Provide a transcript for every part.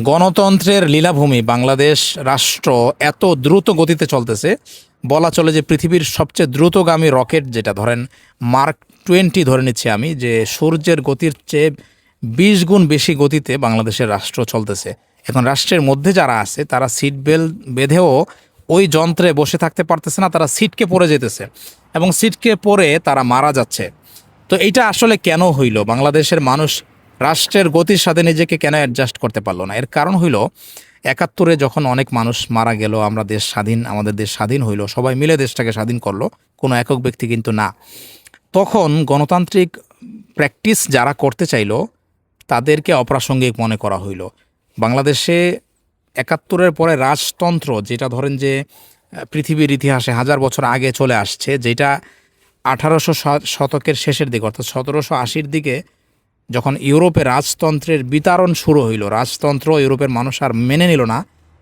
গণতন্ত্রের লীলাভূমি বাংলাদেশ রাষ্ট্র এত দ্রুত গতিতে চলতেছে, বলা চলে যে পৃথিবীর সবচেয়ে দ্রুতগামী রকেট, যেটা ধরেন মার্ক 20 ধরে নিচ্ছি আমি, যে সূর্যের গতির চেয়ে 20 গুণ বেশি গতিতে বাংলাদেশের রাষ্ট্র চলতেছে। এখন রাষ্ট্রের মধ্যে যারা আছে তারা সিট বেল্ট বেঁধেও ওই যন্ত্রে বসে থাকতে পারতেছে না, তারা সিটকে পড়ে যেতেছে এবং সিটকে পড়ে তারা মারা যাচ্ছে। তো এইটা আসলে কেন হইল? বাংলাদেশের মানুষ রাষ্ট্রের গতির সাথে নিজেকে কেন অ্যাডজাস্ট করতে পারলো না? এর কারণ হইল, 71-এ যখন অনেক মানুষ মারা গেল, আমরা দেশ স্বাধীন, আমাদের দেশ স্বাধীন হইল, সবাই মিলে দেশটাকে স্বাধীন করলো, কোনো একক ব্যক্তি কিন্তু না। তখন গণতান্ত্রিক প্র্যাকটিস যারা করতে চাইলো তাদেরকে অপ্রাসঙ্গিক মনে করা হইল। বাংলাদেশে 71-এর পরে রাজতন্ত্র, যেটা ধরেন যে পৃথিবীর ইতিহাসে 1000 বছর আগে চলে আসছে, যেটা 1800 শতকের শেষের দিকে অর্থাৎ 1780-র দিকে যখন ইউরোপে রাজতন্ত্রের বিতরণ শুরু হইল, রাজতন্ত্র ইউরোপের মানুষ আর মেনে নিল না।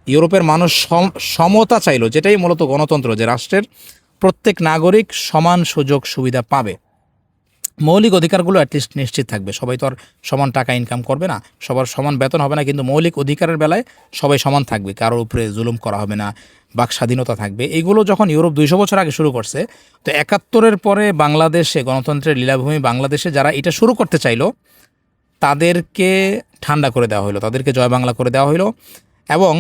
ইউরোপের মানুষ সমতা চাইলো, যেটাই মূলত গণতন্ত্র, যে রাষ্ট্রের প্রত্যেক নাগরিক সমান সুযোগ সুবিধা পাবে, মৌলিক অধিকারগুলো অ্যাটলিস্ট নিশ্চিত থাকবে। সবাই তো আর সমান টাকা ইনকাম করবে না, সবার সমান বেতন হবে না, কিন্তু মৌলিক অধিকারের বেলায় সবাই সমান থাকবে, কারোর উপরে জুলুম করা হবে না, বাক স্বাধীনতা থাকবে। এইগুলো যখন ইউরোপ 200 বছর আগে শুরু করছে, তো 71-এর পরে বাংলাদেশে, গণতন্ত্রের লীলাভূমি বাংলাদেশে যারা এটা শুরু করতে চাইলো তাদেরকে ঠান্ডা করে দেওয়া হলো, তাদেরকে জয় বাংলা করে দেওয়া হলো। এবং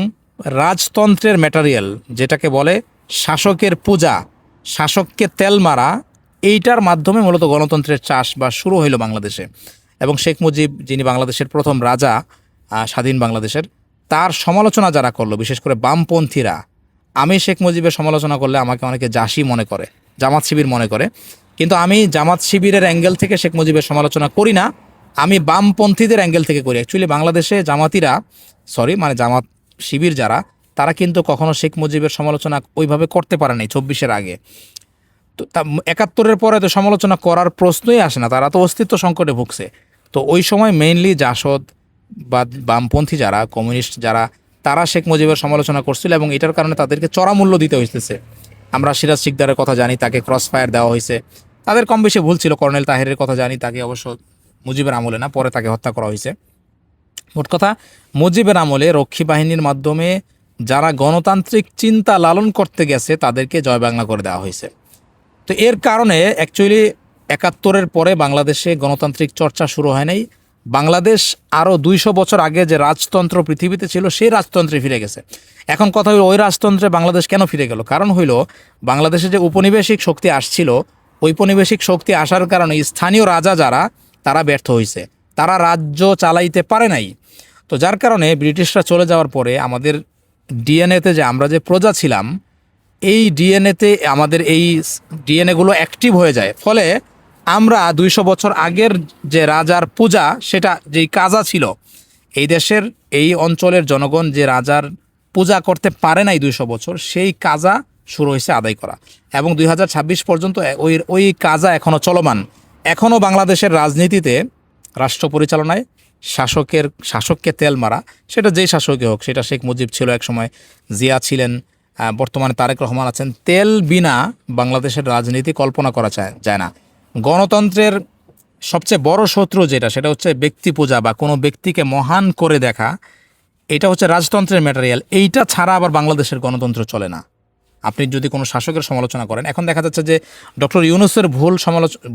রাজতন্ত্রের ম্যাটেরিয়াল, যেটাকে বলে শাসকের পূজা, শাসককে তেল মারা, এইটার মাধ্যমে মূলত গণতন্ত্রের চাষ বা শুরু হইল বাংলাদেশে। এবং শেখ মুজিব, যিনি বাংলাদেশের প্রথম রাজা স্বাধীন বাংলাদেশের, তার সমালোচনা যারা করলো, বিশেষ করে বামপন্থীরা, আমি শেখ মুজিবের সমালোচনা করলে আমাকে অনেকে জাসি মনে করে, জামাত শিবির মনে করে, কিন্তু আমি জামাত শিবিরের অ্যাঙ্গেল থেকে শেখ মুজিবের সমালোচনা করি না, আমি বামপন্থীদের অ্যাঙ্গেল থেকে করি। অ্যাকচুয়ালি বাংলাদেশে জামাত শিবির যারা, তারা কিন্তু কখনো শেখ মুজিবের সমালোচনা ওইভাবে করতে পারে নাই 24-এর আগে। তো 71-এর পরে তো সমালোচনা করার প্রশ্নই আসে না, তারা তো অস্তিত্ব সংকটে ভুগছে। তো ওই সময় মেইনলি জাসদ বা বামপন্থী যারা, কমিউনিস্ট যারা, তারা শেখ মুজিবের সমালোচনা করছিল এবং এটার কারণে তাদেরকে চড়া মূল্য দিতে হইতেছে। আমরা সিরাজ শিকদারের কথা জানি, তাকে ক্রস ফায়ার দেওয়া হয়েছে, তাদের কম বেশি ভুল ছিল। কর্নেল তাহেরের কথা জানি, তাকে অবশ্য মুজিবের আমলে না, পরে তাকে হত্যা করা হয়েছে। মোট কথা, মুজিবের আমলে রক্ষী বাহিনীর মাধ্যমে যারা গণতান্ত্রিক চিন্তা লালন করতে গেছে তাদেরকে জয় বাংলা করে দেওয়া হয়েছে। তো এর কারণে অ্যাকচুয়ালি 71-এর পরে বাংলাদেশে গণতান্ত্রিক চর্চা শুরু হয় নাই। বাংলাদেশ আরও 200 বছর আগে যে রাজতন্ত্র পৃথিবীতে ছিল, সেই রাজতন্ত্রে ফিরে গেছে। এখন কথা হইল, ওই রাজতন্ত্রে বাংলাদেশ কেন ফিরে গেল? কারণ হইল, বাংলাদেশে যে উপনিবেশিক শক্তি আসছিল, ঔপনিবেশিক শক্তি আসার কারণে স্থানীয় রাজা যারা, তারা ব্যর্থ হয়েছে, তারা রাজ্য চালাইতে পারে নাই। তো যার কারণে ব্রিটিশরা চলে যাওয়ার পরে আমাদের ডিএনএতে, যে আমরা যে প্রজা ছিলাম, এই ডিএনএতে আমাদের এই ডিএনএগুলো অ্যাক্টিভ হয়ে যায়। ফলে আমরা 200 বছর আগের যে রাজার পূজা, সেটা যেই কাজা ছিল, এই দেশের এই অঞ্চলের জনগণ যে রাজার পূজা করতে পারে নাই 200 বছর, সেই কাজা শুরু হয়েছে আদায় করা। এবং 2026 পর্যন্ত ওই কাজা এখনও চলমান। এখনও বাংলাদেশের রাজনীতিতে, রাষ্ট্র পরিচালনায় শাসককে তেল মারা, সেটা যেই শাসকই হোক, সেটা শেখ মুজিব ছিল এক সময়, জিয়া ছিলেন, বর্তমানে তারেক রহমান আছেন, তেল বিনা বাংলাদেশের রাজনীতি কল্পনা করা যায় না। গণতন্ত্রের সবচেয়ে বড় শত্রু যেটা, সেটা হচ্ছে ব্যক্তি পূজা বা কোনো ব্যক্তিকে মহান করে দেখা। এটা হচ্ছে রাজতন্ত্রের ম্যাটেরিয়াল। এইটা ছাড়া আবার বাংলাদেশের গণতন্ত্র চলে না। আপনি যদি কোনো শাসকের সমালোচনা করেন, এখন দেখা যাচ্ছে যে ডক্টর ইউনূসের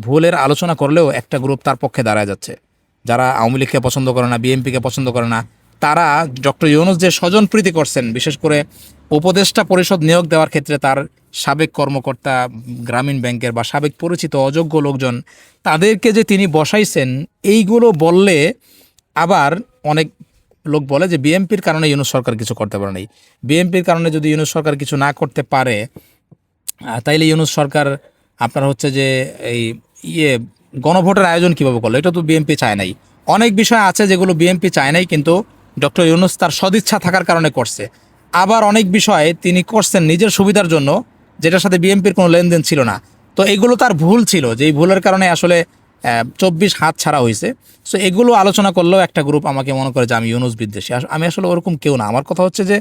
ভুলের আলোচনা করলেও একটা গ্রুপ তার পক্ষে দাঁড়ায় যাচ্ছে, যারা আওয়ামী লীগকে পছন্দ করে না, বিএনপিকে পছন্দ করে না, তারা ডক্টর ইউনূস যে স্বজনপ্রীতি করছেন, বিশেষ করে উপদেষ্টা পরিষদ নিয়োগ দেওয়ার ক্ষেত্রে তার সাবেক কর্মকর্তা, গ্রামীণ ব্যাংকের বা সাবেক পরিচিত অযোগ্য লোকজন, তাদেরকে যে তিনি বসাইছেন, এইগুলো বললে আবার অনেক লোক বলে যে বিএনপির কারণে ইউনূস সরকার কিছু করতে পারে নাই। বিএনপির কারণে যদি ইউনূস সরকার কিছু না করতে পারে, তাইলে ইউনূস সরকার আপনার হচ্ছে যে এই গণভোটের আয়োজন কীভাবে করলো? এটা তো বিএনপি চায় নাই। অনেক বিষয় আছে যেগুলো বিএনপি চায় নাই, কিন্তু ডক্টর ইউনূস তার সদিচ্ছা থাকার কারণে করছে। আবার অনেক বিষয় তিনি করছেন নিজের সুবিধার জন্য, যেটার সাথে বিএনপির কোনো লেনদেন ছিল না। তো এগুলো তার ভুল ছিল, যেই ভুলের কারণে আসলে 24 হাত ছাড়া হয়েছে। সো এগুলো আলোচনা করলেও একটা গ্রুপ আমাকে মনে করে যে আমি ইউনূস বিদ্বেষী। আমি আসলে ওরকম কেউ না। আমার কথা হচ্ছে যে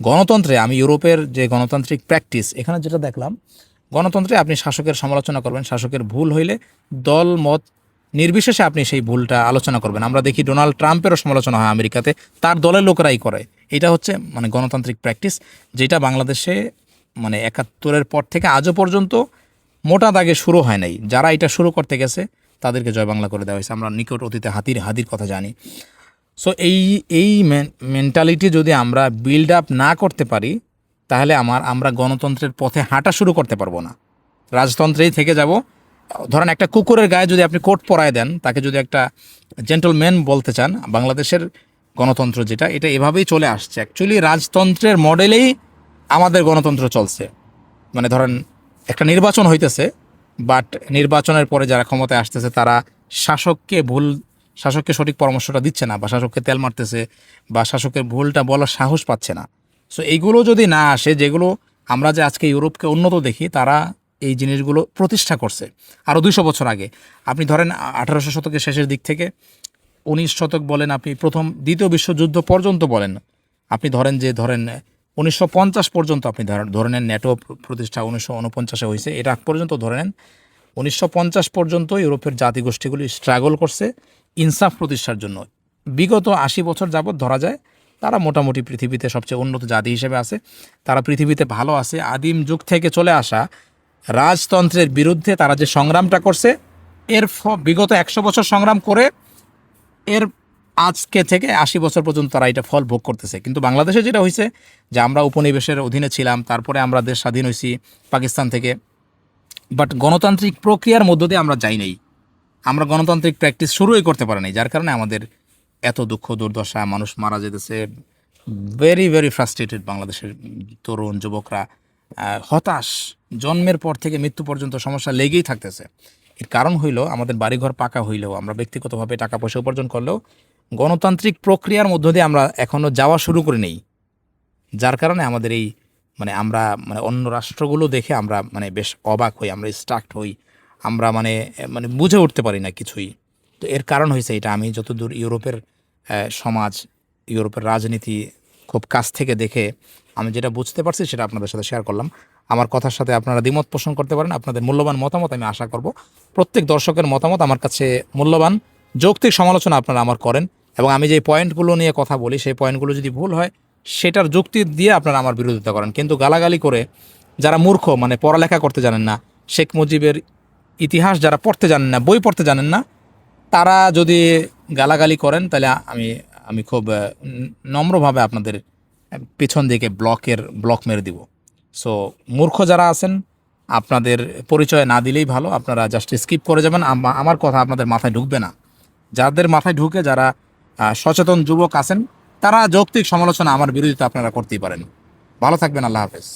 গণতন্ত্রে, আমি ইউরোপের যে গণতান্ত্রিক প্র্যাকটিস, এখানে যেটা দেখলাম, গণতন্ত্রে আপনি শাসকের সমালোচনা করবেন, শাসকের ভুল হইলে দল মত নির্বিশেষে আপনি সেই ভুলটা আলোচনা করবেন। আমরা দেখি ডোনাল্ড ট্রাম্পেরও সমালোচনা হয় আমেরিকাতে, তার দলের লোকেরাই করে। এটা হচ্ছে মানে গণতান্ত্রিক প্র্যাকটিস, যেটা বাংলাদেশে মানে ৭১-এর পর থেকে আজও পর্যন্ত মোটা দাগে শুরু হয় নাই। যারা এটা শুরু করতে গেছে তাদেরকে জয় বাংলা করে দেওয়া হয়েছে। আমরা নিকট অতীতে হাদির কথা জানি। সো এই মেন্টালিটি যদি আমরা বিল্ড আপ না করতে পারি, তাহলে আমরা গণতন্ত্রের পথে হাঁটা শুরু করতে পারবো না, রাজতন্ত্রেই থেকে যাব। ধরেন একটা কুকুরের গায়ে যদি আপনি কোট পরায় দেন, তাকে যদি একটা জেন্টলম্যান বলতে চান, বাংলাদেশের গণতন্ত্র যেটা, এটা এভাবেই চলে আসছে। অ্যাকচুয়ালি রাজতন্ত্রের মডেলেই আমাদের গণতন্ত্র চলছে। মানে ধরেন একটা নির্বাচন হইতেছে, বাট নির্বাচনের পরে যারা ক্ষমতায় আসতেছে তারা শাসককে সঠিক পরামর্শটা দিচ্ছে না, বা শাসককে তেল মারতেছে, বা শাসকের ভুলটা বলার সাহস পাচ্ছে না। সো এইগুলো যদি না আসে, যেগুলো আমরা যে আজকে ইউরোপকে উন্নত দেখি, তারা এই জিনিসগুলো প্রতিষ্ঠা করছে আরও ২০০ বছর আগে। আপনি ধরেন ১৮০০ শতকের শেষের দিক থেকে ১৯ শতক বলেন, আপনি দ্বিতীয় বিশ্বযুদ্ধ পর্যন্ত বলেন, আপনি ধরেন ১৯৫০ পর্যন্ত আপনি ধরে নেন, ন্যাটো প্রতিষ্ঠা ১৯৪৯-এ হয়েছে, এটা আগ পর্যন্ত ধরে নেন ১৯৫০ পর্যন্ত ইউরোপের জাতিগোষ্ঠীগুলি স্ট্রাগল করছে ইনসাফ প্রতিষ্ঠার জন্য। বিগত ৮০ বছর যাবৎ ধরা যায় তারা মোটামুটি পৃথিবীতে সবচেয়ে উন্নত জাতি হিসেবে আছে, তারা পৃথিবীতে ভালো আছে। আদিম যুগ থেকে চলে আসা রাজতন্ত্রের বিরুদ্ধে তারা যে সংগ্রামটা করছে, বিগত ১০০ বছর সংগ্রাম করে এর আজকে থেকে ৮০ বছর পর্যন্ত তারা এটা ফল ভোগ করতেছে। কিন্তু বাংলাদেশে যেটা হয়েছে যে আমরা উপনিবেশের অধীনে ছিলাম, তারপরে আমরা দেশ স্বাধীন হয়েছি পাকিস্তান থেকে, বাট গণতান্ত্রিক প্রক্রিয়ার মধ্য দিয়ে আমরা যাই নাই, আমরা গণতান্ত্রিক প্র্যাকটিস শুরুই করতে পারি নাই, যার কারণে আমাদের এত দুঃখ দুর্দশা, মানুষ মারা যেতেছে। ভেরি ভেরি ফ্রাস্ট্রেটেড বাংলাদেশের তরুণ যুবকরা, হতাশ, জন্মের পর থেকে মৃত্যু পর্যন্ত সমস্যা লেগেই থাকতেছে। এর কারণ হইল আমাদের বাড়িঘর পাকা হইলেও, আমরা ব্যক্তিগতভাবে টাকা পয়সা উপার্জন করলেও গণতান্ত্রিক প্রক্রিয়ার মধ্য দিয়ে আমরা এখনও যাওয়া শুরু করে নেই, যার কারণে আমাদের এই আমরা অন্য রাষ্ট্রগুলো দেখে আমরা বেশ অবাক হই, আমরা স্ট্রাকড হই, আমরা বুঝে উঠতে পারি না কিছুই। তো এর কারণ হয়েছে এটা। আমি যতদূর ইউরোপের সমাজ, ইউরোপের রাজনীতি খুব কাছ থেকে দেখে আমি যেটা বুঝতে পারছি সেটা আপনাদের সাথে শেয়ার করলাম। আমার কথার সাথে আপনারা দ্বিমত পোষণ করতে পারেন, আপনাদের মূল্যবান মতামত আমি আশা করব। প্রত্যেক দর্শকের মতামত আমার কাছে মূল্যবান, যৌক্তিক সমালোচনা আপনারা আমার করেন, এবং আমি যে পয়েন্টগুলো নিয়ে কথা বলি সেই পয়েন্টগুলো যদি ভুল হয় সেটার যুক্তি দিয়ে আপনারা আমার বিরোধিতা করেন। কিন্তু গালাগালি করে যারা মূর্খ, পড়ালেখা করতে জানেন না, শেখ মুজিবের ইতিহাস যারা পড়তে জানেন না, বই পড়তে জানেন না, তারা যদি গালাগালি করেন, তাহলে আমি খুব নম্রভাবে আপনাদের পেছন দিকে ব্লক মেরে দিব। সো মূর্খ যারা আছেন, আপনাদের পরিচয় না দিলেই ভালো, আপনারা জাস্ট স্কিপ করে যাবেন, আমার কথা আপনাদের মাথায় ঢুকবে না। যাদের মাথায় ঢুকে, যারা সচেতন যুবক আছেন, তারা যৌক্তিক সমালোচনা, আমার বিরোধিতা আপনারা করতেই পারেন। ভালো থাকবেন, আল্লাহ হাফেজ।